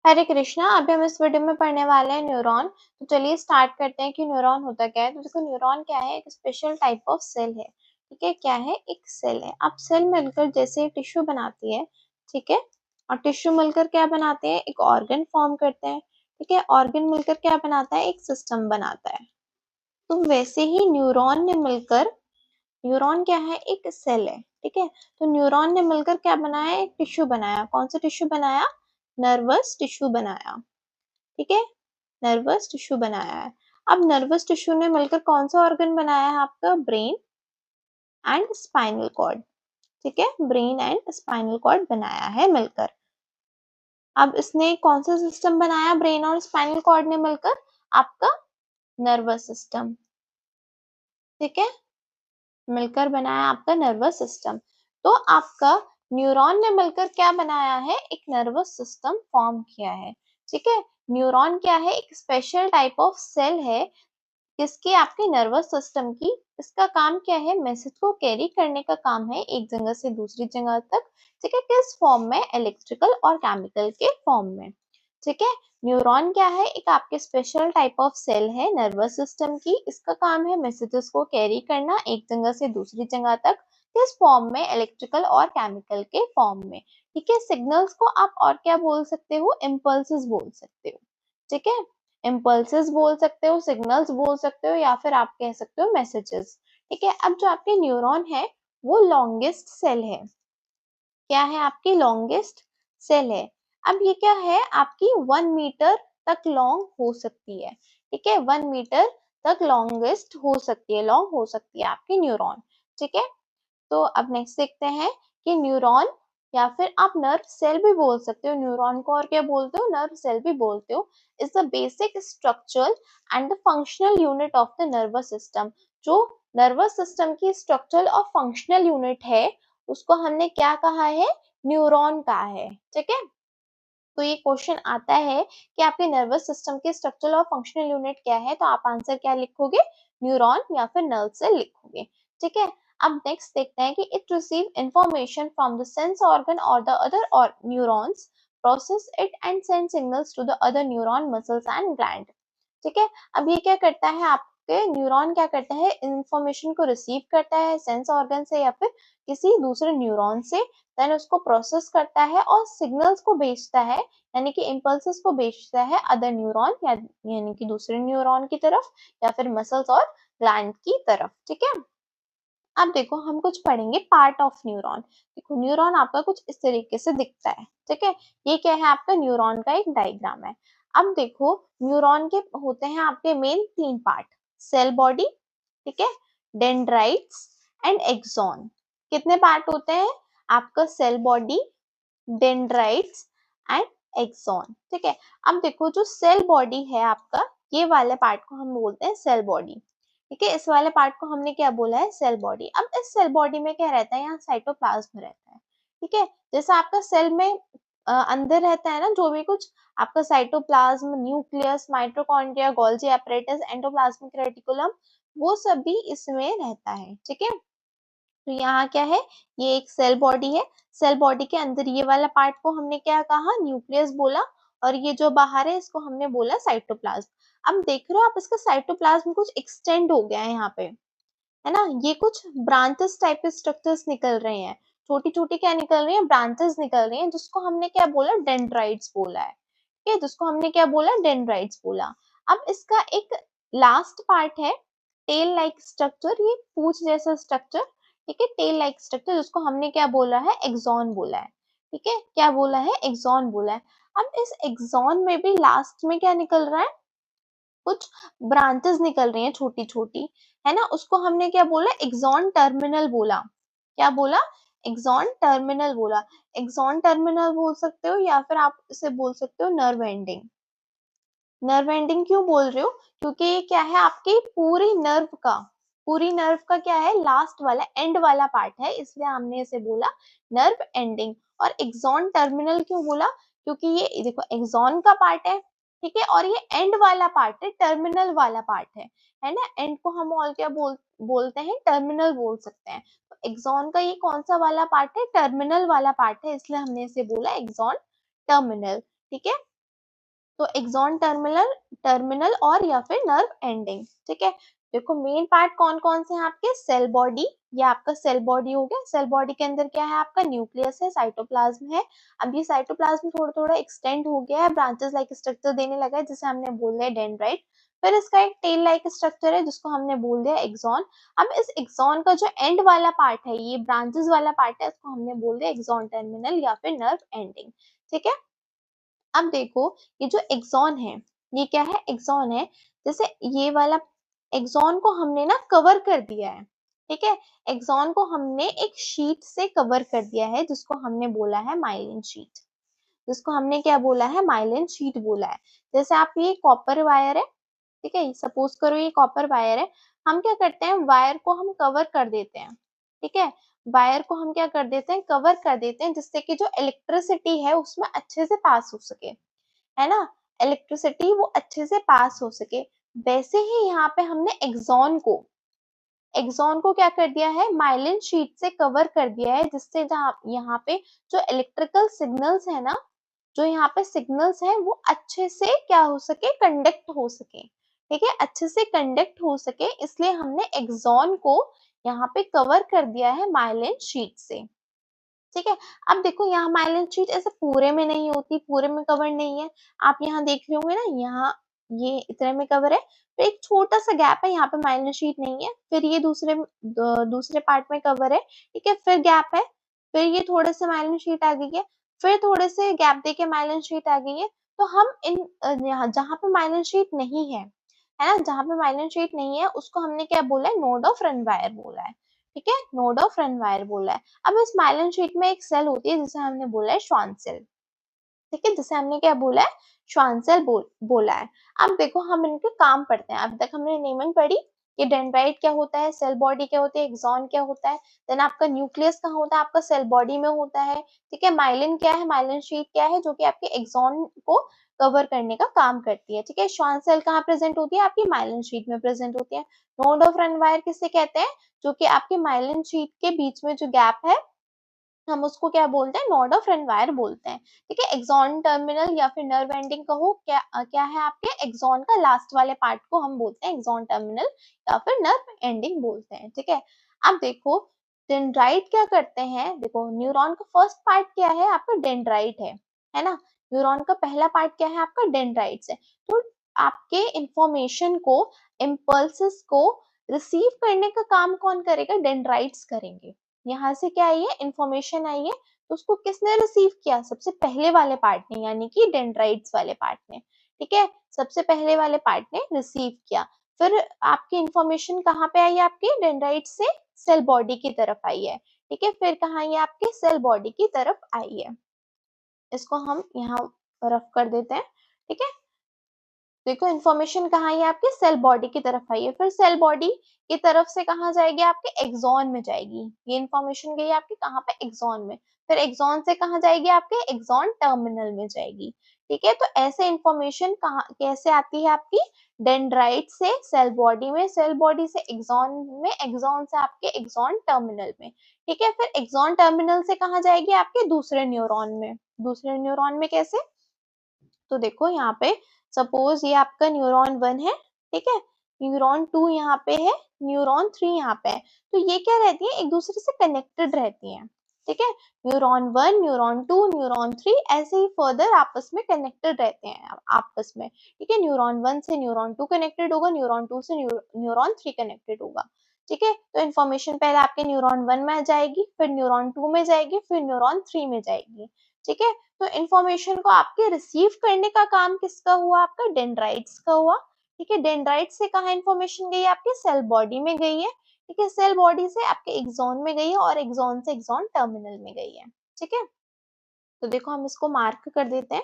हरे कृष्णा। अभी हम इस वीडियो में पढ़ने वाले हैं न्यूरॉन। तो चलिए स्टार्ट करते हैं कि न्यूरॉन होता क्या है। तो देखो न्यूरॉन क्या है, एक स्पेशल टाइप ऑफ सेल है। ठीक है, क्या है, एक सेल है। अब सेल मिलकर जैसे टिश्यू बनाती है, ठीक है, और टिश्यू मिलकर क्या बनाते हैं, एक ऑर्गन फॉर्म करते हैं। ठीक है, ऑर्गन मिलकर क्या बनाता है, एक सिस्टम बनाता है। तो वैसे ही न्यूरॉन ने मिलकर, न्यूरॉन क्या है, एक सेल है। ठीक है, तो न्यूरॉन ने मिलकर क्या बनाया, एक टिश्यू बनाया। कौन सा टिश्यू बनाया, नर्वस टिश्यू बनाया। ठीक है, नर्वस टिश्यू बनाया है। अब नर्वस टिश्यू ने मिलकर कौन सा ऑर्गन बनाया है, आपका ब्रेन एंड स्पाइनल कॉर्ड। ठीक है, ब्रेन एंड स्पाइनल कॉर्ड बनाया है मिलकर। अब इसने कौन सा सिस्टम बनाया, ब्रेन और स्पाइनल कॉर्ड ने मिलकर, आपका नर्वस सिस्टम। ठीक है, मिलकर बनाया आपका नर्वस सिस्टम। तो आपका न्यूरॉन ने मिलकर क्या बनाया है, एक नर्वस सिस्टम फॉर्म किया है। ठीक है, न्यूरॉन क्या है, एक स्पेशल टाइप ऑफ सेल है जिसकी आपके नर्वस सिस्टम की, इसका काम क्या है, मैसेज को कैरी करने का काम है एक जगह से दूसरी जगह तक। ठीक है, किस फॉर्म में, इलेक्ट्रिकल और केमिकल के फॉर्म में। ठीक है, न्यूरॉन क्या है, एक आपके स्पेशल टाइप ऑफ सेल है नर्वस सिस्टम की। इसका काम है मैसेजेस को कैरी करना एक जगह से दूसरी जगह तक, किस फॉर्म में, इलेक्ट्रिकल और केमिकल के फॉर्म में। ठीक है, सिग्नल्स को आप और क्या बोल सकते हो, इम्पल्सेस बोल सकते हो। ठीक है, इम्पल्सेस बोल सकते हो, सिग्नल्स बोल सकते हो, या फिर आप कह सकते हो मैसेजेस। ठीक है, अब जो आपके न्यूरॉन है वो लॉन्गेस्ट सेल है। क्या है, आपकी लॉन्गेस्ट सेल है। अब ये क्या है, आपकी 1 मीटर तक लॉन्ग हो सकती है। ठीक है, 1 मीटर तक लॉन्गेस्ट हो सकती है, लॉन्ग हो सकती है आपकी न्यूरॉन। ठीक है, तो अब नेक्स्ट देखते हैं कि न्यूरॉन, या फिर आप नर्व सेल भी बोल सकते हो, न्यूरॉन को और क्या बोलते हो, नर्व सेल भी बोलते हो, is the basic structural and the functional unit of the nervous system. जो नर्वस सिस्टम की स्ट्रक्चरल और फंक्शनल यूनिट है, उसको हमने क्या कहा है, न्यूरॉन कहा है। ठीक है, तो ये क्वेश्चन आता है कि आपके नर्वस सिस्टम के स्ट्रक्चरल और फंक्शनल यूनिट क्या है, तो आप आंसर क्या लिखोगे, न्यूरॉन या फिर नर्व सेल लिखोगे। ठीक है, अब नेक्स्ट देखते हैं कि it receive information from the sense organ और द अदर और neurons, process it and send signals to the other neuron, muscles and gland. ठीक है, अब ये क्या करता है, आपके न्यूरॉन क्या करता है, इंफॉर्मेशन को रिसीव करता है सेंस ऑर्गन से या फिर किसी दूसरे न्यूरॉन से, देन उसको प्रोसेस करता है और सिग्नल्स को भेजता है, यानी कि इम्पल्सेस को भेजता है अदर न्यूरॉन, यानी कि दूसरे न्यूरॉन की तरफ, या फिर मसल्स और ग्लैंड की तरफ। ठीक है, अब देखो हम कुछ पढ़ेंगे पार्ट ऑफ न्यूरॉन। देखो न्यूरॉन आपका कुछ इस तरीके से दिखता है। ठीक है, ये क्या है, आपका न्यूरॉन का एक डायग्राम है। अब देखो न्यूरॉन के होते हैं आपके मेन 3 पार्ट, सेल बॉडी, ठीक है, डेंड्राइट्स एंड एक्सॉन। कितने पार्ट होते हैं, आपका cell body, dendrites and axon. ठीक है, अब देखो जो सेल बॉडी है आपका, ये वाले पार्ट को हम बोलते हैं सेल बॉडी। ठीक है, इस वाले पार्ट को हमने क्या बोला है, सेल बॉडी। अब इस सेल बॉडी में क्या रहता है, यहाँ साइटोप्लाज्म रहता है। ठीक है, जैसा आपका सेल में अंदर रहता है ना जो भी कुछ, आपका cytoplasm, nucleus, mitochondria, Golgi apparatus, endoplasmic reticulum, वो सब भी इसमें रहता है। ठीक है, तो यहाँ क्या है, ये एक सेल बॉडी है। सेल बॉडी के अंदर ये वाला पार्ट को हमने क्या कहा, न्यूक्लियस बोला, और ये जो बाहर है इसको हमने बोला साइटोप्लाज्म। अब देख रहे हो आप, इसका साइटोप्लाज्म कुछ एक्सटेंड हो गया है यहाँ पे, है ना, ये कुछ ब्रांचेस टाइप के स्ट्रक्चर्स निकल रहे हैं, छोटी छोटी क्या निकल रही है, ब्रांचेस निकल रही हैं, जिसको हमने क्या बोला, डेंड्राइट्स बोला है। ठीक है, जिसको हमने क्या बोला, डेंड्राइट्स बोला। अब इसका एक लास्ट पार्ट है, टेल लाइक स्ट्रक्चर, ये पूंछ जैसा स्ट्रक्चर। ठीक है, टेल लाइक स्ट्रक्चर, जिसको हमने क्या बोला है, एक्सॉन बोला है। ठीक है, क्या बोला है, एक्सॉन बोला है। अब इस एक्सॉन में भी लास्ट में क्या निकल रहा है, कुछ ब्रांचेस निकल रही हैं छोटी छोटी, है ना, उसको हमने क्या बोला, एक्सॉन टर्मिनल बोला। क्या बोला, एक्सॉन टर्मिनल बोला। एक्सॉन टर्मिनल बोल सकते हो, या फिर आप इसे बोल सकते हो नर्व एंडिंग। नर्व एंडिंग क्यों बोल रहे हो, क्योंकि ये क्या है, आपकी पूरी नर्व का क्या है, लास्ट वाला एंड वाला पार्ट है, इसलिए हमने इसे बोला नर्व एंडिंग। और एक्सॉन टर्मिनल क्यों बोला, क्योंकि ये देखो एक्सॉन का पार्ट है, ठीक है, और ये एंड वाला पार्ट है, टर्मिनल वाला पार्ट है ना, एंड को हम और क्या बोलते हैं, टर्मिनल बोल सकते हैं। तो एक्सॉन का ये कौन सा वाला पार्ट है, टर्मिनल वाला पार्ट है, इसलिए हमने इसे बोला एक्सॉन टर्मिनल। ठीक है, तो एक्सॉन टर्मिनल टर्मिनल और या फिर नर्व एंडिंग, ठीक है। देखो मेन पार्ट कौन कौन से हैं आपके, सेल बॉडी, ये आपका सेल बॉडी हो गया। सेल बॉडी के अंदर क्या है आपका, न्यूक्लियस है, साइटोप्लाज्म है। अब ये साइटोप्लाज्म थोड़ा थोड़ा एक्सटेंड हो गया है, ब्रांचेस लाइक स्ट्रक्चर देने लगा है, जिसे हमने बोल दिया डेंड्राइट। फिर इसका एक टेल लाइक स्ट्रक्चर है जिसको हमने बोल दिया एक्सॉन। अब इस एक्सॉन का जो एंड वाला पार्ट है, ये ब्रांचेस वाला पार्ट है, इसको हमने बोल दिया एक्सॉन टर्मिनल या फिर नर्व एंडिंग, ठीक है। अब देखो ये जो एक्सॉन है, ये क्या है, एक्सॉन है। जैसे ये वाला एक्सॉन को हमने ना कवर कर दिया है, ठीक है। एक्सॉन को हमने एक शीट से कवर कर दिया है जिसको हमने बोला है माइलिन शीट, जिसको हमने क्या बोला है, माइलिन शीट बोला है। जैसे आप ये कॉपर वायर है, ठीक है, सपोज करो ये कॉपर वायर है। हम क्या करते हैं, वायर को हम कवर कर देते हैं, ठीक है। वायर को हम क्या कर देते हैं, कवर कर देते हैं, जिससे कि जो इलेक्ट्रिसिटी है उसमें अच्छे से पास हो सके, है ना, इलेक्ट्रिसिटी वो अच्छे से पास हो सके। वैसे ही यहाँ पे हमने एक्सॉन को क्या कर दिया है, माइलिन शीट से कवर कर दिया है, जिससे जहाँ यहाँ पे जो इलेक्ट्रिकल सिग्नल्स है ना, जो यहाँ पे सिग्नल्स है वो अच्छे से क्या हो सके, कंडक्ट हो सके, ठीक है, अच्छे से कंडक्ट हो सके, इसलिए हमने एक्सॉन को यहाँ पे कवर कर दिया है माइलिन शीट से, ठीक है। अब देखो यहाँ माइलिन शीट ऐसे पूरे में नहीं होती, पूरे में कवर नहीं है। आप यहाँ देख रहे होंगे ना, यहाँ ये इतने में कवर है, फिर एक छोटा सा गैप है, यहाँ पे माइलिन शीट नहीं है, फिर ये दूसरे पार्ट में कवर है, ठीक है, फिर गैप है, फिर ये थोड़े से माइलिन शीट आ गई है, फिर थोड़े से गैप देके माइलिन शीट आ गई है। तो हम इन यहाँ जहाँ पे माइलिन शीट नहीं है ना, जहाँ पे माइलिन शीट नहीं है उसको हमने क्या बोला है, नोड ऑफ रनवायर बोला है, ठीक है, नोड ऑफ रनवायर बोला है। अब इस माइलिन शीट में एक सेल होती है जिसे हमने बोला है श्वान सेल, ठीक है, जिसे हमने क्या बोला है, श्वान सेल बोला है। अब देखो हम इनके काम पढ़ते हैं। अब तक हमने नेमन पढ़ी कि डेंड्राइट क्या होता है, सेल बॉडी क्या होती है, एक्सॉन क्या होता है, देन आपका न्यूक्लियस कहाँ होता है, आपका सेल बॉडी में होता है, ठीक है। माइलिन क्या है, माइलिन शीट क्या है, जो कि आपके एक्सॉन को कवर करने का काम करती है, ठीक है। श्वान सेल कहाँ प्रेजेंट होती है, आपकी माइलिन शीट में प्रेजेंट होती है। नोड ऑफ रनवायर किसे कहते हैं, जो कि आपके माइलिन शीट के बीच में जो गैप है, हम उसको क्या बोलते हैं, नोड ऑफ रनवायर बोलते हैं, ठीक है। एक्सॉन टर्मिनल या फिर नर्व एंडिंग कहो, क्या है आपके एक्सॉन का लास्ट वाले पार्ट को हम बोलते हैं एक्सॉन टर्मिनल या फिर नर्व एंडिंग बोलते हैं, ठीक है। अब देखो डेंड्राइट क्या करते हैं, देखो न्यूरॉन का फर्स्ट पार्ट क्या है आपका, डेंड्राइट है ना। न्यूरॉन का पहला पार्ट क्या है आपका, डेंड्राइट्स है। तो आपके इंफॉर्मेशन को, इम्पल्सेस को रिसीव करने का काम कौन करेगा, डेंड्राइट्स करेंगे। यहाँ से क्या आई है, इंफॉर्मेशन आई है, तो उसको किसने रिसीव किया, सबसे पहले वाले पार्ट ने, यानी कि डेंड्राइट्स वाले पार्ट ने, ठीक है, सबसे पहले वाले पार्ट ने रिसीव किया। फिर आपकी इंफॉर्मेशन कहाँ पे आई है, आपकी डेंड्राइट से सेल बॉडी की तरफ आई है, ठीक है। फिर कहाँ आई है, आपके सेल बॉडी की तरफ आई है। इसको हम यहाँ रफ कर देते हैं, ठीक है। देखो इन्फॉर्मेशन कहाँ आई है, आपके सेल बॉडी की तरफ आई है, फिर सेल बॉडी की तरफ से कहाँ जाएगी, आपके एक्सॉन में जाएगी। ये इन्फॉर्मेशन गई आपके कहाँ पे, एक्सॉन में। फिर एक्सॉन से कहाँ जाएगी, आपके एक्सॉन टर्मिनल में जाएगी, ठीक है। तो ऐसे इन्फॉर्मेशन कहाँ कैसे आती है आपकी, डेंड्राइट से सेल बॉडी में, सेल बॉडी से एक्सॉन में, एक्सॉन से आपके एक्सॉन टर्मिनल में, ठीक है। फिर एक्सॉन टर्मिनल से कहाँ जाएगी, आपके दूसरे न्यूरॉन में। दूसरे न्यूरॉन में कैसे, तो देखो यहाँ पे सपोज ये आपका न्यूरॉन 1 है, ठीक है, न्यूरॉन 2 यहाँ पे है, न्यूरॉन 3 यहाँ पे है। तो ये क्या रहती है, एक दूसरे से कनेक्टेड रहती हैं, ठीक है। न्यूरॉन 1, न्यूरॉन 2, न्यूरॉन 3 ऐसे ही फर्दर आपस में कनेक्टेड रहते हैं आपस में, ठीक है। न्यूरॉन 1 से न्यूरॉन 2 कनेक्टेड होगा, न्यूरॉन 2 से न्यूरॉन 3 कनेक्टेड होगा, ठीक है। तो इन्फॉर्मेशन पहले आपके न्यूरॉन 1 में जाएगी, फिर न्यूरॉन 2 में जाएगी, फिर न्यूरॉन 3 में जाएगी, ठीक है। तो इन्फॉर्मेशन को आपके रिसीव करने का काम किसका हुआ, आपका डेंड्राइट्स का हुआ, ठीक है। डेंड्राइट्स से कहाँ इन्फॉर्मेशन गई, आपके सेल बॉडी में गई है, ठीक है। सेल बॉडी से आपके एक्सॉन में गई है और एक्सॉन से एक्सॉन टर्मिनल में गई है, ठीक है। तो देखो हम इसको मार्क कर देते हैं,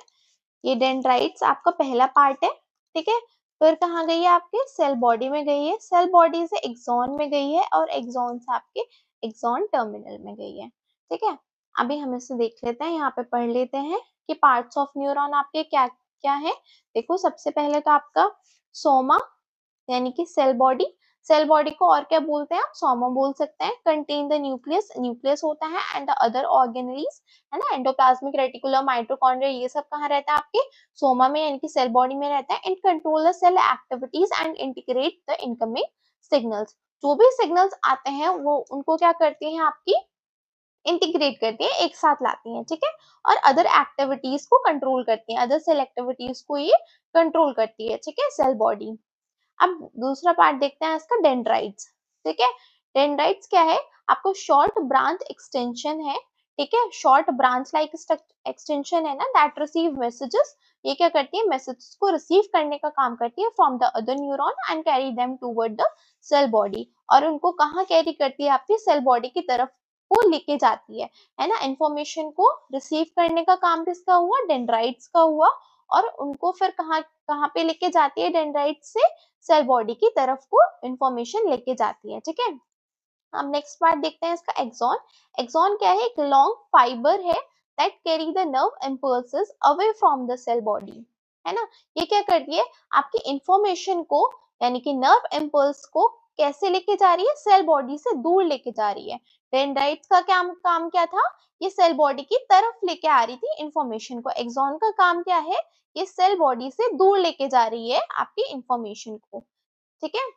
ये डेंड्राइट्स आपका पहला पार्ट है, ठीक है। फिर कहाँ गई है, आपके सेल बॉडी में गई है, सेल बॉडी से एक्सॉन में गई है और एक्सॉन से आपके एक्सॉन टर्मिनल में गई है, ठीक है। अभी हम इसे देख लेते हैं, यहाँ पे पढ़ लेते हैं कि पार्ट्स ऑफ न्यूरॉन आपके क्या क्या है। देखो सबसे पहले तो आपका सोमा यानी कि सेल बॉडी, सेल बॉडी को और क्या बोलते हैं, आप सोमा बोल सकते हैं। कंटेन द न्यूक्लियस, न्यूक्लियस होता है, एंड द अदर ऑर्गेनेलीज, है ना, एंडोप्लाज्मिक रेटिकुलम, माइटोकॉन्ड्रिया, ये सब कहाँ रहता है, आपके सोमा में यानी कि सेल बॉडी में रहता है। And control the cell activities and integrate the incoming signals, जो भी सिग्नल्स आते हैं वो उनको क्या करती हैं, आपकी इंटीग्रेट करती है, एक साथ लाती हैं, ठीक है। और अदर एक्टिविटीज को कंट्रोल करती है, अदर सेल एक्टिविटीज को ये कंट्रोल करती है, ठीक है, सेल बॉडी। अब दूसरा पार्ट देखते हैं इसका, डेंड्राइट्स, ठीक है। डेंड्राइट्स क्या है, आपको शॉर्ट ब्रांच एक्सटेंशन है, ठीक है, शॉर्ट ब्रांच लाइक एक्सटेंशन है ना, दैट रिसीव मैसेजेस, ये क्या करती है, मैसेजेस को रिसीव करने का काम करती है from the other neuron and carry them toward the cell body, और उनको कहाँ कैरी करती है, आपकी सेल बॉडी की तरफ को लेके जाती है ना। इंफॉर्मेशन को रिसीव करने का काम किसका हुआ, डेंड्राइट्स का हुआ, और उनको फिर कहाँ कहाँ पे लेके जाती है, डेंड्राइट्स से सेल बॉडी की तरफ को इंफॉर्मेशन लेके जाती है, ठीक है। अब नेक्स्ट पार्ट देखते हैं इसका, एक्सॉन। एक्सॉन क्या है, एक लॉन्ग फाइबर है that carry the nerve impulses away from the cell body, है ना। ये क्या करती है, आपकी इंफॉर्मेशन को यानी कि नर्व इम्पल्स को कैसे लेके जा रही है, सेल बॉडी से दूर लेके जा रही है। डेंड्राइट्स का क्या काम क्या था, ये सेल बॉडी की तरफ लेके आ रही थी इंफॉर्मेशन को। एक्सॉन का काम क्या है, ये सेल बॉडी से दूर लेके जा रही है आपकी इंफॉर्मेशन को, ठीक है,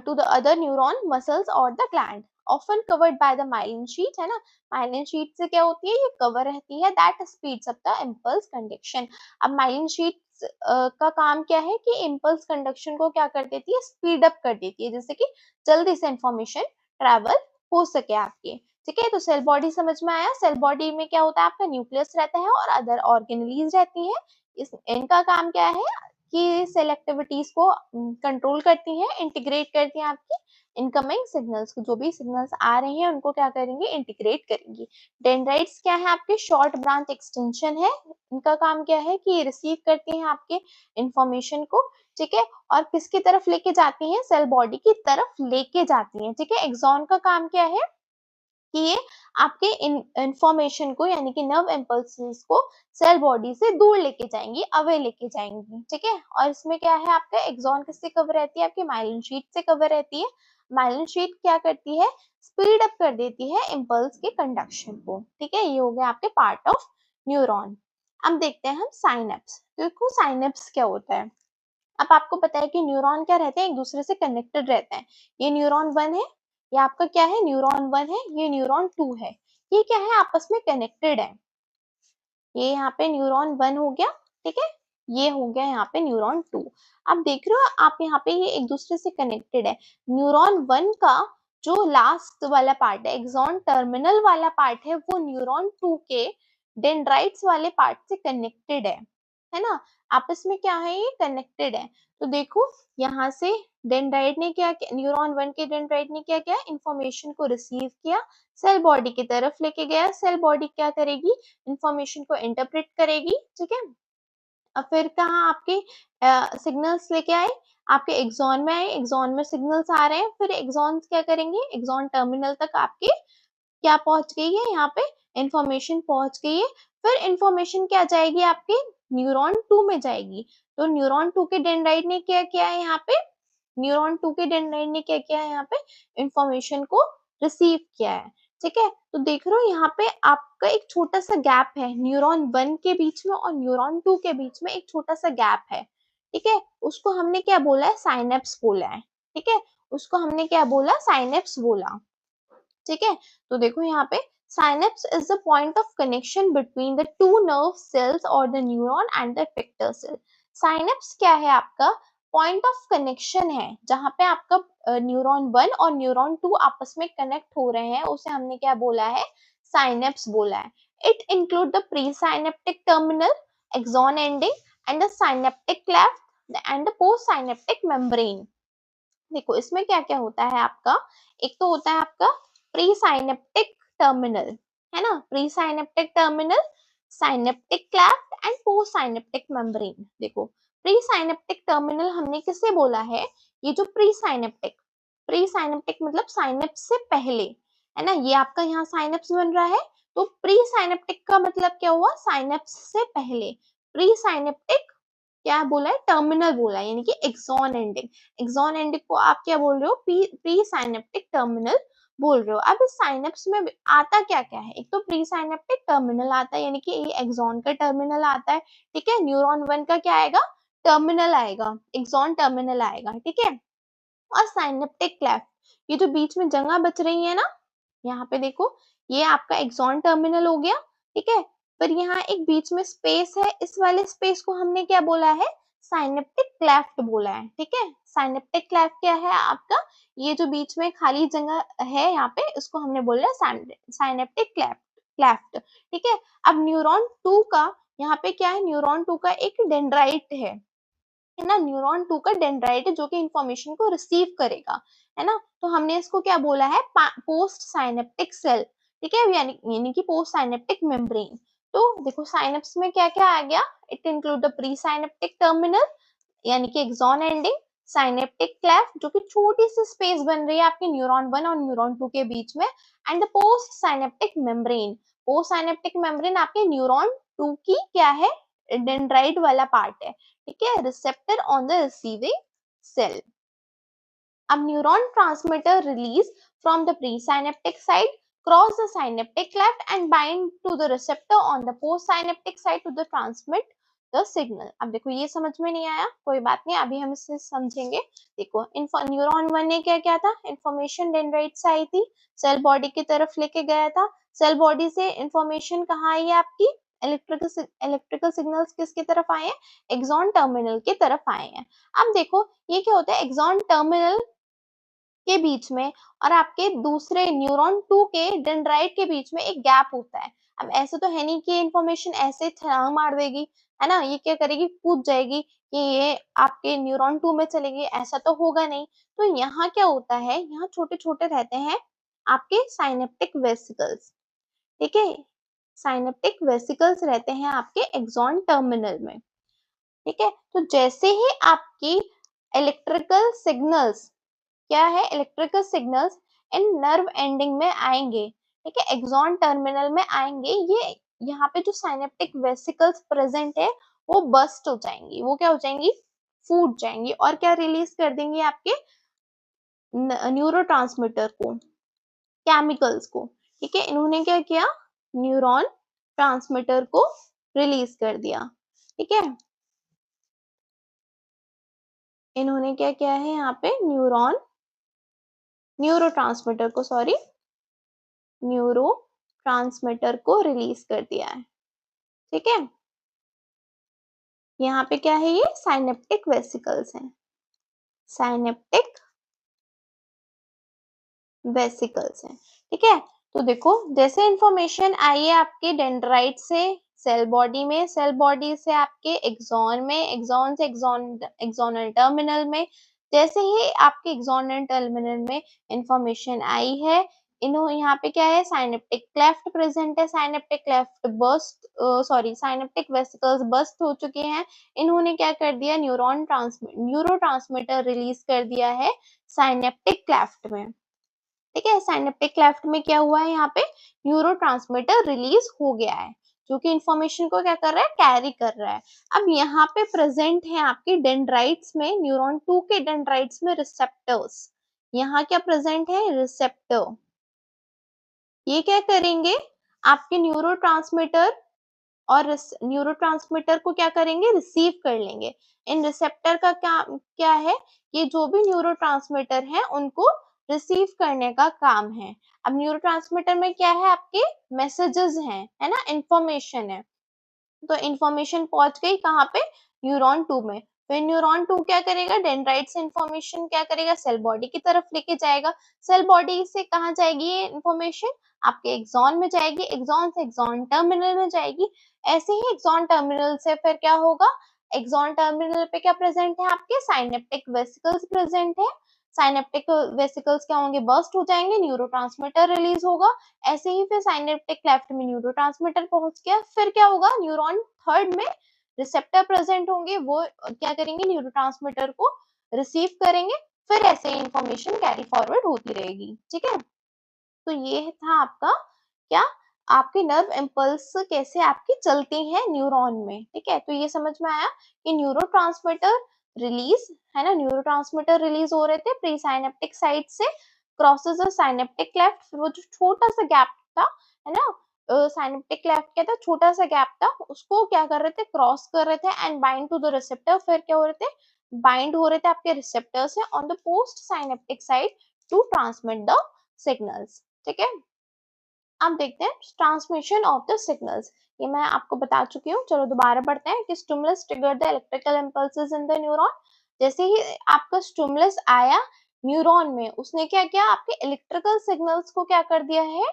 to the other neuron muscles or the gland, often covered by the myelin sheet, है ना। myelin sheet से क्या होती है, ये कवर रहती है, that speeds up the impulse conduction। अब myelin sheet का काम क्या है कि impulse conduction को क्या कर देती है, स्पीड अप कर देती है, जिससे कि जल्दी से इंफॉर्मेशन ट्रेवल हो सके आपके, ठीक है। तो सेल बॉडी समझ में आया, सेल बॉडी में क्या होता है, आपका न्यूक्लियस रहता है और अदर ऑर्गेनेलीज रहती है। इनका काम क्या है कि सेल एक्टिविटीज को कंट्रोल करती हैं, इंटीग्रेट करती हैं आपकी इनकमिंग सिग्नल्स को, जो भी सिग्नल्स आ रहे हैं उनको क्या करेंगे, इंटीग्रेट करेंगी। डेंड्राइट्स क्या है, आपके शॉर्ट ब्रांच एक्सटेंशन है, इनका काम क्या है कि रिसीव करती हैं आपके इंफॉर्मेशन को, ठीक है, और किसकी तरफ लेके जाती हैं, सेल बॉडी की तरफ लेके जाती हैं, ठीक है। एक्सॉन का काम क्या है कि ये आपके इंफॉर्मेशन को यानी कि नर्व इम्पल्सेस को सेल बॉडी से दूर लेके जाएंगी, अवे लेके जाएंगी, ठीक है। और इसमें क्या है, आपका एक्सॉन किससे कवर रहती है, आपकी माइलिन शीट से कवर रहती है। माइलिन शीट क्या करती है, स्पीड अप कर देती है इम्पल्स के कंडक्शन को, ठीक है। ये हो गया आपके पार्ट ऑफ न्यूरॉन। अब देखते हैं हम साइनेप्स। देखो साइनेप्स क्या होता है। अब आपको पता है कि न्यूरॉन क्या रहते हैं, एक दूसरे से कनेक्टेड रहते हैं। ये न्यूरॉन 1 है, ये आपका क्या है, न्यूरॉन 1 है, ये न्यूरॉन 2 है, ये क्या है, आपस में कनेक्टेड है। ये यहाँ पे न्यूरॉन 1 हो गया, ठीक है, ये हो गया यहाँ पे न्यूरॉन 2। अब देख रहे हो आप यहाँ पे ये एक दूसरे से कनेक्टेड है। न्यूरॉन 1 का जो लास्ट वाला पार्ट है, एक्सॉन टर्मिनल वाला पार्ट है, वो न्यूरॉन 2 के डेंड्राइट्स वाले पार्ट से कनेक्टेड है ना। आपस में क्या है, ये कनेक्टेड है। तो देखो यहाँ से डेंड्राइट ने क्या किया, न्यूरॉन 1 के डेंड्राइट ने क्या किया, इंफॉर्मेशन को रिसीव किया, सेल बॉडी की तरफ लेके गया, सेल बॉडी क्या करेगी, इंफॉर्मेशन को इंटरप्रेट करेगी, ठीक है। अब फिर कहाँ आपके सिग्नल्स लेके आए, आपके एक्सॉन में आए, एक्सॉन में सिग्नल्स आ रहे हैं, फिर एक्सॉन क्या करेंगे, एक्सॉन टर्मिनल तक आपके क्या पहुंच गई है, यहाँ पे इंफॉर्मेशन पहुंच गई है। फिर इंफॉर्मेशन क्या जाएगी, आपके न्यूरॉन 2 में जाएगी। तो न्यूरॉन 2 के डेंड्राइट ने क्या किया है, यहाँ पे न्यूरॉन 2 के डेंड्राइट ने क्या किया है, यहाँ पे इंफॉर्मेशन को रिसीव किया है, ठीक है। तो देख रहे हो यहाँ पे आपका एक छोटा सा गैप है, न्यूरॉन 1 के बीच में और न्यूरॉन 2 के बीच में एक छोटा सा गैप है, ठीक है। उसको हमने क्या बोला है, साइनेप्स बोला है, ठीक है, उसको हमने क्या बोला, साइनेप्स बोला, ठीक है। तो देखो यहाँ पे synapse is the point of connection between the two nerve cells or the neuron and the effector cell। synapse क्या है, आपका point of connection है, जहाँ पे आपका न्यूरॉन 1 और न्यूरॉन 2 आपस में कनेक्ट हो रहे हैं, उसे हमने क्या बोला है, synapse बोला है। it include the presynaptic terminal, axon ending and the synaptic cleft and the postsynaptic membrane। देखो इसमें क्या क्या होता है आपका, एक तो होता है आपका प्री साइनेप्टिक टर्मिनल, है ना, pre synaptic terminal, synaptic cleft and post synaptic membrane. देखो प्री साइनेप्टिक टर्मिनल हमने किसे बोला है, ये जो प्री साइनेप्टिक मतलब साइनेप्स से पहले, है ना, ये आपका यहाँ साइनेप्स बन रहा है, तो प्री साइनेप्टिक का मतलब क्या हुआ, साइनेप्स से पहले, प्री साइनेप्टिक क्या बोला है, टर्मिनल बोला है, यानी कि एक्सॉन एंडिंग। एक्सॉन एंडिंग को आप क्या बोल रहे हो, प्री साइनेप्टिक टर्मिनल बोल रहे हो। अब इस साइनेप्स में आता क्या क्या है, एक तो प्री साइनेप्टिक टर्मिनल आता है, यानी कि एक्सॉन का टर्मिनल आता है, ठीक है। न्यूरॉन 1 का क्या आएगा, टर्मिनल आएगा, एक्सॉन टर्मिनल आएगा, ठीक है। और साइनेप्टिक क्लेफ्ट, ये जो बीच में जगह बच रही है ना, यहाँ पे देखो, ये आपका एक्सॉन टर्मिनल हो गया, ठीक है। पर यहाँ एक बीच में स्पेस है, इस वाले स्पेस को हमने क्या बोला है, साइनेप्टिक क्लेफ्ट बोला है, ठीक है। साइनेप्टिक क्लेफ्ट क्या है आपका, ये जो बीच में खाली जगह है यहाँ पे, इसको हमने बोला साइनेप्टिक क्लेफ्ट, ठीक है। अब न्यूरॉन 2 का यहाँ पे क्या है, न्यूरॉन 2 का एक डेंड्राइट है ना, न्यूरॉन 2 का डेंड्राइट है जो कि इंफॉर्मेशन को रिसीव करेगा, है ना। तो हमने इसको क्या बोला है, पोस्ट साइनेप्टिक सेल, ठीक है, यानी कि पोस्ट साइनेप्टिक मेम्ब्रेन। तो देखो साइनेप्स में क्या क्या आ गया, it include the pre synaptic terminal, यानी कि एक्सॉन एंडिंग, साइनेप्टिक क्लेफ्ट जो कि छोटी सी स्पेस बन रही है आपके न्यूरॉन 1 और न्यूरॉन 2 के बीच में, and the post synaptic membrane. Post synaptic membrane आपके न्यूरॉन 2 की क्या है, डेंड्राइट वाला पार्ट है, ठीक है, receptor on the receiving cell. अब neuron transmitter release from the presynaptic side cross the synaptic cleft and bind to the receptor on the post synaptic side to the transmit the signal. अब देखो ये समझ में नहीं आया, कोई बात नहीं, अभी हम इसे समझेंगे। देखो न्यूरॉन 1 ने क्या क्या था, इंफॉर्मेशन डेंड्राइट से आई थी, सेल बॉडी की तरफ लेके गया था, सेल बॉडी से इंफॉर्मेशन कहाँ आई है आपकी, इलेक्ट्रिकल सिग्नल्स किसकी तरफ आए हैं, एक्सॉन टर्मिनल की तरफ आए हैं। अब देखो ये क्या होता है, एक्सॉन टर्मिनल के बीच में और आपके दूसरे न्यूरॉन 2 के डेंड्राइट के बीच में एक गैप होता है। अब ऐसे तो है नहीं कि इंफॉर्मेशन ऐसे छलांग मार देगी, है ना, ये क्या करेगी, कूद जाएगी कि ये आपके न्यूरॉन 2 में चलेगी, ऐसा तो होगा नहीं। तो यहाँ क्या होता है, यहाँ छोटे छोटे रहते हैं आपके साइनेप्टिक वेसिकल्स, ठीक है, साइनेप्टिक वेसिकल्स रहते हैं आपके एक्सॉन टर्मिनल में, ठीक है। तो जैसे ही आपकी इलेक्ट्रिकल सिग्नल्स, क्या है, electrical signals in nerve ending में आएंगे, ठीक है, एक्सॉन टर्मिनल में आएंगे, ये यहाँ पे जो साइनेप्टिक वेसिकल्स प्रेजेंट है वो बस्ट हो जाएंगी, वो क्या हो जाएंगी, फूट जाएंगी, और क्या रिलीज कर देंगे, आपके न्यूरोट्रांसमीटर को, केमिकल्स को, ठीक है। इन्होंने क्या किया, न्यूरॉन ट्रांसमीटर को रिलीज कर दिया, ठीक है। इन्होंने क्या किया है यहाँ पे, न्यूरोट्रांसमीटर को, सॉरी, न्यूरो ट्रांसमीटर को रिलीज कर दिया है, ठीक है। यहाँ पे क्या है, ये साइनेप्टिक वेसिकल्स हैं, साइनेप्टिक वेसिकल्स हैं, ठीक है। तो देखो जैसे इंफॉर्मेशन आई है आपके डेंड्राइट से सेल बॉडी में, सेल बॉडी से आपके एक्सॉन में, एक्सॉन से एक्सोनल टर्मिनल में, जैसे ही आपके एक्सोनल टर्मिनल में इंफॉर्मेशन आई है, इन्हों यहाँ पे क्या है, साइनेप्टिक क्लेफ्ट प्रेजेंट है, synaptic cleft burst, sorry, synaptic vesicles burst हो चुके हैं, इन्होंने क्या कर दिया, न्यूरो ट्रांसमीटर रिलीज कर दिया है साइनेप्टिक क्लेफ्ट में, ठीक है। साइनेप्टिक क्लेफ्ट में क्या हुआ है, यहाँ पे न्यूरोट्रांसमीटर रिलीज हो गया है जो कि इंफॉर्मेशन को क्या कर रहा है, कैरी कर रहा है। अब यहाँ पे प्रेजेंट है आपके डेंड्राइट्स में, न्यूरॉन 2 के डेंड्राइट्स में रिसेप्टर्स, यहाँ क्या प्रेजेंट है, रिसेप्टर, ये क्या करेंगे, आपके न्यूरोट्रांसमीटर और न्यूरोट्रांसमीटर को क्या करेंगे, रिसीव कर लेंगे। इन रिसेप्टर का क्या है, ये जो भी न्यूरोट्रांसमीटर है उनको रिसीव करने का काम है। अब न्यूरोट्रांसमीटर में क्या है, आपके मैसेजेस हैं, है ना, इंफॉर्मेशन है, तो इंफॉर्मेशन पहुंच गई कहाँ पे, न्यूरॉन 2 में। फिर न्यूरॉन 2 क्या करेगा, डेंड्राइट से इंफॉर्मेशन क्या करेगा, सेल बॉडी की तरफ लेके जाएगा, सेल बॉडी से कहाँ जाएगी ये इंफॉर्मेशन, आपके एक्सॉन में जाएगी, एक्सॉन से एक्सॉन टर्मिनल में जाएगी, ऐसे ही एक्सॉन टर्मिनल से फिर क्या होगा, एक्सॉन टर्मिनल पे क्या प्रेजेंट है, आपके साइनेप्टिक वेसिकल्स प्रेजेंट है, साइनेप्टिक वेसिकल्स क्या होंगे, बर्स्ट हो जाएंगे, न्यूरोट्रांसमीटर रिलीज होगा, ऐसे ही फिर साइनेप्टिक क्लेफ्ट में न्यूरोट्रांसमीटर पहुंच गया, फिर क्या होगा, न्यूरॉन 3 में रिसेप्टर प्रेजेंट होंगे, वो क्या करेंगे, न्यूरोट्रांसमीटर को रिसीव करेंगे, फिर ऐसे इंफॉर्मेशन कैरी फॉरवर्ड होती रहेगी, ठीक है। तो ये था आपका क्या, आपके नर्व इम्पल्स कैसे आपकी चलती हैं न्यूरॉन में, ठीक है। तो ये समझ में आया कि न्यूरोट्रांसमीटर रिलीज है ना, न्यूरोट्रांसमीटर रिलीज हो रहे थे प्री साइनेप्टिक साइट से, क्रॉसेस द साइनेप्टिक क्लेफ्ट, वो जो छोटा सा गैप था है ना, साइनेप्टिक क्लेफ्ट क्या था, छोटा सा गैप था, उसको क्या कर रहे थे, क्रॉस कर रहे थे and bind to the receptor, फिर क्या हो रहे थे, बाइंड हो रहे थे आपके रिसेप्टर से on the post synaptic site to transmit the signals, ठीक है। अब देखते हैं ट्रांसमिशन ऑफ द सिग्नल्स, ये मैं आपको बता चुकी हूँ। चलो दोबारा पढ़ते हैं कि stimulus trigger the electrical impulses in the neuron. जैसे ही आपका स्टिमुलस आया न्यूरॉन में, उसने क्या किया, आपके इलेक्ट्रिकल सिग्नल्स को क्या कर दिया है,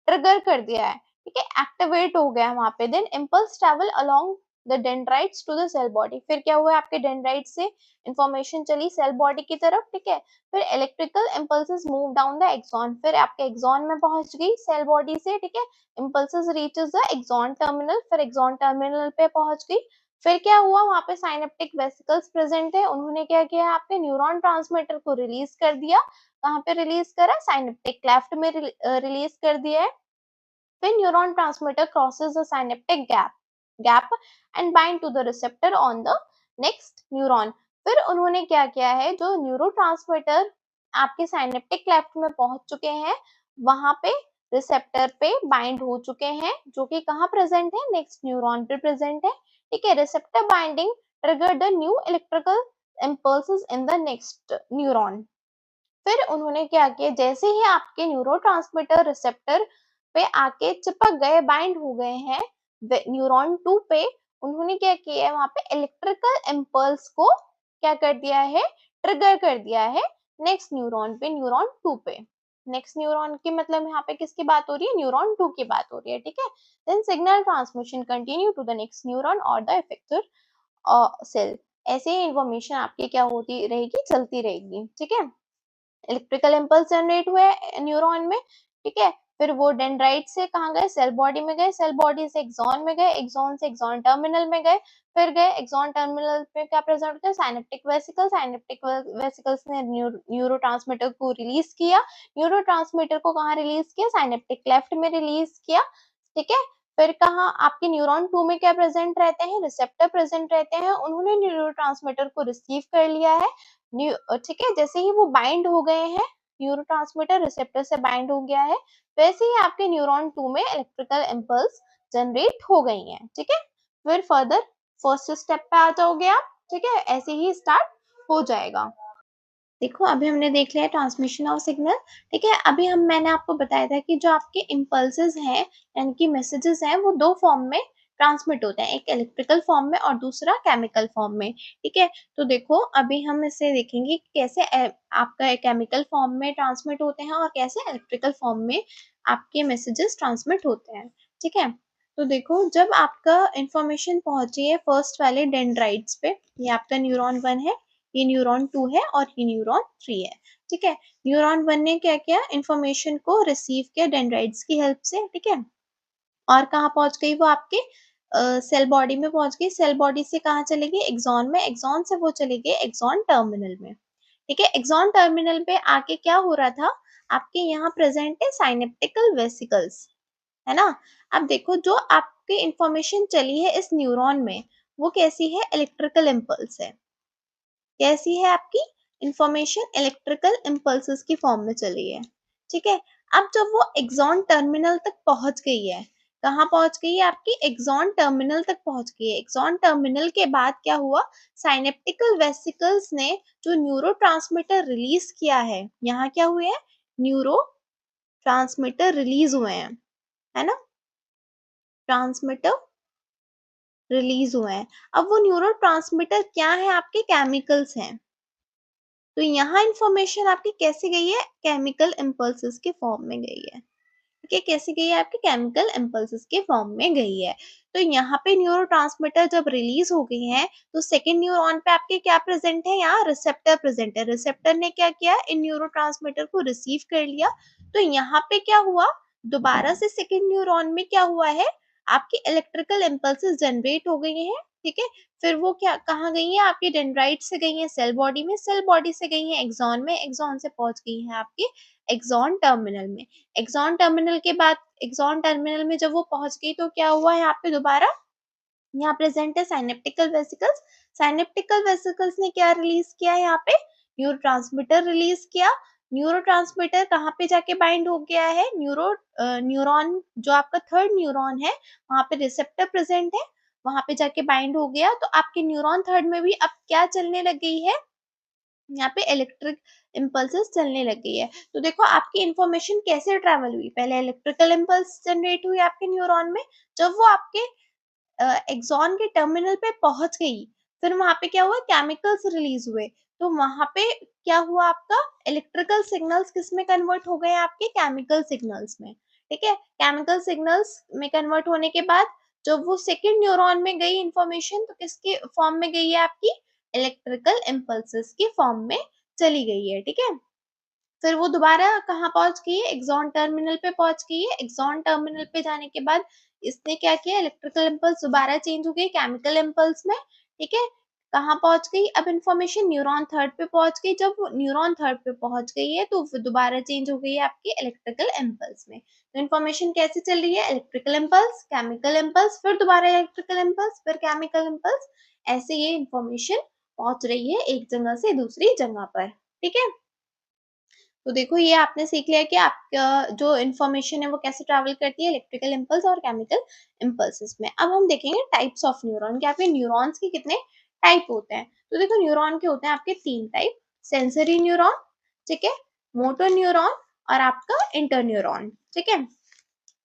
ट्रिगर कर दिया है, ठीक है, एक्टिवेट हो गया वहां पे। Then impulse travel along the dendrites to the cell body, फिर क्या हुआ, आपके डेंड्राइट से इंफॉर्मेशन चली सेल बॉडी की तरफ, ठीक है। फिर electrical impulses move down the axon, फिर आपके एक्सॉन में पहुंच गई सेल बॉडी से, ठीक है। Impulses reaches the axon terminal, फिर एक्सॉन टर्मिनल पे पहुंच गई। फिर क्या हुआ, वहां पे साइनेप्टिक वेसिकल्स प्रेजेंट है, उन्होंने क्या किया, आपके न्यूरॉन ट्रांसमीटर को रिलीज कर दिया। कहाँ पे रिलीज करा, साइनेप्टिक क्लेफ्ट में रिलीज कर दिया है। When neuron transmitter crosses the synaptic gap and bind to the receptor on the next neuron, फिर उन्होंने क्या किया है, जो न्यूरोट्रांसमीटर आपके साइनेप्टिक क्लेफ्ट में पहुंच चुके हैं, वहां पे रिसेप्टर पे बाइंड हो चुके हैं, जो कि कहाँ प्रेजेंट है, नेक्स्ट न्यूरॉन पे प्रेजेंट है, ठीक है। Receptor binding trigger the new electrical impulses in the next neuron। फिर उन्होंने क्या किया, जैसे ही आपके न्यूरोट्रांसमीटर रिसेप्टर पे आके चिपक गए, बाइंड हो गए हैं न्यूरॉन 2 पे, उन्होंने क्या किया है, वहां पे इलेक्ट्रिकल इम्पल्स को क्या कर दिया है, ट्रिगर कर दिया है नेक्स्ट न्यूरॉन पे, न्यूरॉन 2 पे। नेक्स्ट न्यूरॉन की मतलब यहाँ पे किसकी बात हो रही है, न्यूरॉन 2 की बात हो रही है, ठीक है। Then signal transmission continue to the next neuron और द इफेक्टर सेल, ऐसे ही इंफॉर्मेशन आपकी क्या होती रहेगी, चलती रहेगी, ठीक है। इलेक्ट्रिकल इम्पल्स जनरेट हुए न्यूरॉन में, ठीक है। फिर वो डेंड्राइट से कहाँ गए, सेल बॉडी में गए, सेल बॉडी से एक्सॉन में गए, एक्सॉन से एक्सॉन टर्मिनल में गए, फिर गए एक्सॉन टर्मिनल पे क्या प्रेजेंट होता है, साइनेप्टिक वेसिकल, साइनेप्टिक वेसिकल्स ने न्यूरोट्रांसमीटर को रिलीज किया, न्यूरोट्रांसमीटर को कहाँ रिलीज किया, साइनेप्टिक क्लेफ्ट में रिलीज किया, ठीक है। फिर कहाँ आपके न्यूरॉन 2 में क्या प्रेजेंट रहते हैं, रिसेप्टर प्रेजेंट रहते हैं, उन्होंने न्यूरोट्रांसमीटर को रिसीव कर लिया है, ठीक है। जैसे ही वो बाइंड हो गए हैं, न्यूरोट्रांसमीटर रिसेप्टर से बाइंड हो गया है, वैसे ही आपके न्यूरॉन 2 में इलेक्ट्रिकल इम्पल्स जनरेट हो गई हैं, ठीक है। फिर फर्दर फर्स्ट स्टेप पे आ जाओगे आप, ठीक है, ऐसे ही स्टार्ट हो जाएगा। देखो अभी हमने देख लिया ट्रांसमिशन ऑफ सिग्नल, ठीक है। अभी मैंने आपको बताया था कि जो आपके इम्पल्सेस हैं यानी कि मैसेजेस हैं, वो दो फॉर्म में ट्रांसमिट होते हैं, एक इलेक्ट्रिकल फॉर्म में और दूसरा केमिकल फॉर्म में, ठीक है। तो देखो अभी हम इसे देखेंगे कि कैसे आपका केमिकल फॉर्म में ट्रांसमिट होते हैं और कैसे इलेक्ट्रिकल फॉर्म में आपके मैसेजेस ट्रांसमिट होते हैं, ठीक है। तो देखो जब आपका इंफॉर्मेशन पहुंची है फर्स्ट वाले डेंड्राइट्स पे, ये आपका न्यूरॉन 1 है, ये न्यूरॉन 2 है और ये न्यूरॉन 3 है, ठीक है। न्यूरॉन 1 ने क्या किया, इंफॉर्मेशन को रिसीव किया डेंड्राइट्स की हेल्प से, ठीक है। और कहाँ पहुंच गई वो, आपके सेल बॉडी में पहुंच गई, सेल बॉडी से कहाँ चले गई, एक्सॉन में, एक्सॉन से वो चले गए एक्सॉन टर्मिनल में, ठीक है। एक्सॉन टर्मिनल पे आके क्या हो रहा था, आपके यहाँ प्रेजेंट है साइनेप्टिकल वेसिकल्स, है ना। अब देखो जो आपकी इंफॉर्मेशन चली है इस न्यूरॉन में, वो कैसी है, इलेक्ट्रिकल इम्पल्स है, कैसी है आपकी इंफॉर्मेशन, इलेक्ट्रिकल इम्पल्सेस की फॉर्म में चली है, ठीक है। अब जब वो एक्सॉन टर्मिनल तक पहुंच गई है, कहाँ पहुंच गई है, आपकी एक्सॉन टर्मिनल तक पहुंच गई है। एक्सॉन टर्मिनल के बाद क्या हुआ, साइनेप्टिकल वेसिकल्स ने जो न्यूरोट्रांसमीटर रिलीज किया है, यहाँ क्या हुए हैं, न्यूरो ट्रांसमीटर रिलीज हुए हैं, है ना, ट्रांसमीटर रिलीज हुए हैं। अब वो न्यूरोट्रांसमीटर क्या है, आपके केमिकल्स हैं। तो यहाँ इंफॉर्मेशन आपकी कैसे गई है, केमिकल इम्पल्सेस के फॉर्म में गई है, ठीक है। कैसे गई है, आपके केमिकल इम्पल्सेस के फॉर्म में गई है। तो यहाँ पे न्यूरोट्रांसमीटर जब रिलीज हो गई है, तो सेकेंड न्यूरॉन पे आपके क्या प्रेजेंट है, यहाँ रिसेप्टर प्रेजेंट है, रिसेप्टर ने क्या किया, इन न्यूरोट्रांसमीटर को रिसीव कर लिया। तो यहाँ पे क्या हुआ, दोबारा से सेकेंड न्यूरॉन में क्या हुआ है, आपकी इलेक्ट्रिकल इम्पल्सेस जनरेट हो गई हैं, ठीक है। फिर वो क्या कहाँ गई है, आपकी डेंड्राइट से गई है सेल बॉडी में, सेल बॉडी से गई है एक्सॉन में, एक्सॉन से पहुंच गई है आपके एक्सॉन टर्मिनल में। एक्सॉन टर्मिनल के बाद, एक्सॉन टर्मिनल में जब वो पहुंच गई तो क्या हुआ यहाँ पे दोबारा, यहाँ प्रेजेंट है साइनेप्टिकल वेसिकल्स। साइनेप्टिकल वेसिकल्स ने क्या रिलीज किया यहाँ पे, न्यूरोट्रांसमीटर रिलीज किया। न्यूरोट्रांसमीटर कहाँ पे जाके बाइंड हो गया है, न्यूरॉन जो आपका थर्ड न्यूरॉन है वहां पे रिसेप्टर प्रेजेंट है, वहां पे जाके बाइंड हो गया। तो आपके न्यूरॉन थर्ड में भी अब क्या चलने लग गई है, यहाँ पे इलेक्ट्रिक इम्पल्सेस चलने लग गई है। तो देखो आपकी इंफॉर्मेशन कैसे ट्रेवल हुई, पहले इलेक्ट्रिकल इम्पल्स जनरेट हुई आपके न्यूरॉन में, जब वो आपके एक्सॉन के टर्मिनल पे पहुंच गई, फिर वहां पे क्या हुआ, केमिकल्स रिलीज हुए। तो वहां पे क्या हुआ, आपका इलेक्ट्रिकल सिग्नल्स किस में कन्वर्ट हो गए, आपके केमिकल सिग्नल्स में। ठीक है, केमिकल सिग्नल्स में कन्वर्ट होने के बाद जब वो सेकंड न्यूरॉन में गई इंफॉर्मेशन, तो किसके फॉर्म में गई है, आपकी इलेक्ट्रिकल इम्पल्सेस की फॉर्म में चली गई है। ठीक है, फिर वो दोबारा कहाँ पहुंच गई है, एक्सॉन टर्मिनल पे पहुंच गई है। एक्सॉन टर्मिनल पे जाने के बाद इसने क्या किया, इलेक्ट्रिकल इम्पल्स दोबारा चेंज हो गई केमिकल इम्पल्स में। ठीक है, कहाँ पहुंच गई, अब इंफॉर्मेशन न्यूरॉन थर्ड पे पहुंच गई। जब न्यूरॉन थर्ड पे पहुंच गई है तो फिर दोबारा चेंज हो गई है आपकी इलेक्ट्रिकल इम्पल्स में। तो इन्फॉर्मेशन कैसे चल रही है, इलेक्ट्रिकल इम्पल्स, केमिकल इम्पल्स, फिर दोबारा इलेक्ट्रिकल इम्पल्स, फिर केमिकल इम्पल्स, ऐसे ये इन्फॉर्मेशन पहुंच रही है एक जगह से दूसरी जगह पर। ठीक है, तो देखो ये आपने सीख लिया कि आपका जो इन्फॉर्मेशन है वो कैसे ट्रैवल करती है, इलेक्ट्रिकल इम्पल्स और केमिकल इम्पल्सेस में। अब हम देखेंगे टाइप्स ऑफ न्यूरॉन, कि आपके न्यूरॉन्स के कितने टाइप होते हैं। तो देखो न्यूरॉन के होते हैं आपके तीन टाइप, सेंसरी न्यूरॉन, ठीक है, मोटर न्यूरॉन और आपका इंटरन्यूरॉन। ठीक है,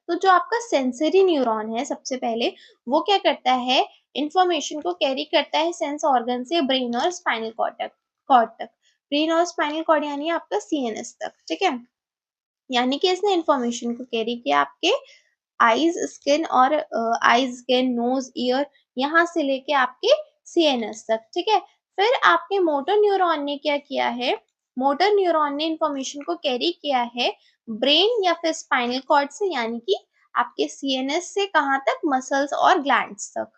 तो जो आपका सेंसरी न्यूरॉन है सबसे पहले, वो क्या करता है, इंफॉर्मेशन को कैरी करता है सेंस ऑर्गन से ब्रेन और स्पाइनल कॉर्ड तक। ब्रेन और स्पाइनल कॉर्ड यानी आपका सीएनएस तक। ठीक है, यानी कि इसने इंफॉर्मेशन को कैरी किया आपके आईज स्किन और आईज स्किन नोज ईयर, यहाँ से लेके आपके सीएनएस तक। ठीक है, फिर आपके मोटर न्यूरॉन ने क्या किया है, मोटर न्यूरॉन ने इंफॉर्मेशन को कैरी किया है ब्रेन या फिर स्पाइनल कॉर्ड से, यानी कि आपके सीएनएस से कहाँ तक, मसल्स और ग्लैंड्स तक।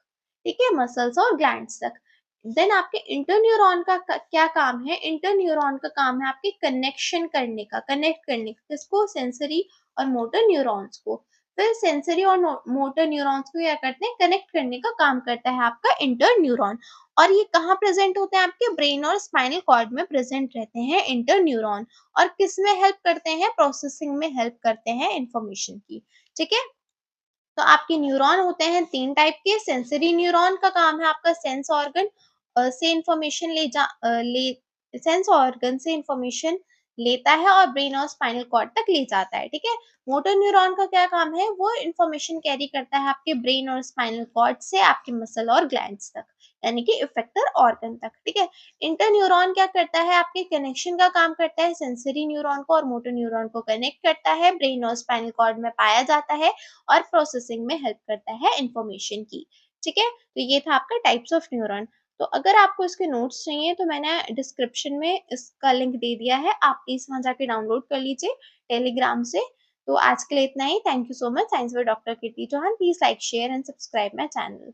ठीक है, मसल्स और ग्लैंड्स तक। देन आपके इंटरन्यूरॉन का क्या काम है, इंटरन्यूरॉन का काम है आपके कनेक्शन करने का, कनेक्ट करने का, किसको, सेंसरी और मोटर न्यूरॉन्स को। फिर सेंसरी और मोटर न्यूरॉन्स को क्या करते हैं, कनेक्ट करने का काम करता है आपका इंटर न्यूरॉन। और ये कहाँ प्रेजेंट होते हैं, आपके ब्रेन और स्पाइनल कॉर्ड में प्रेजेंट रहते हैं इंटर न्यूरॉन। और किस में हेल्प करते हैं, प्रोसेसिंग में हेल्प करते हैं इंफॉर्मेशन की। ठीक है, तो आपके न्यूरॉन होते हैं तीन टाइप के। सेंसरी न्यूरॉन का काम है आपका सेंस ऑर्गन से इंफॉर्मेशन ले सेंस ऑर्गन से इंफॉर्मेशन लेता है और ब्रेन और स्पाइनल कॉर्ड तक ले जाता है। ठीक है, मोटर न्यूरॉन का क्या काम है, वो इंफॉर्मेशन कैरी करता है आपके ब्रेन और स्पाइनल कॉर्ड से आपके मसल और ग्लैंड्स तक, यानी कि इफेक्टर ऑर्गन तक। ठीक है, इंटरन्यूरॉन क्या करता है, आपके कनेक्शन का काम करता है, सेंसरी न्यूरॉन को और मोटर न्यूरॉन को कनेक्ट करता है, ब्रेन और स्पाइनल कॉर्ड में पाया जाता है और प्रोसेसिंग में हेल्प करता है इंफॉर्मेशन की। ठीक है, तो ये था आपका टाइप्स ऑफ न्यूरॉन। तो अगर आपको इसके नोट्स चाहिए तो मैंने डिस्क्रिप्शन में इसका लिंक दे दिया है, आप प्लीज वहां जाके डाउनलोड कर लीजिए टेलीग्राम से। तो आज के लिए इतना ही, thank you so much. Science with doctor Kirti Chauhan, please like share and subscribe my channel.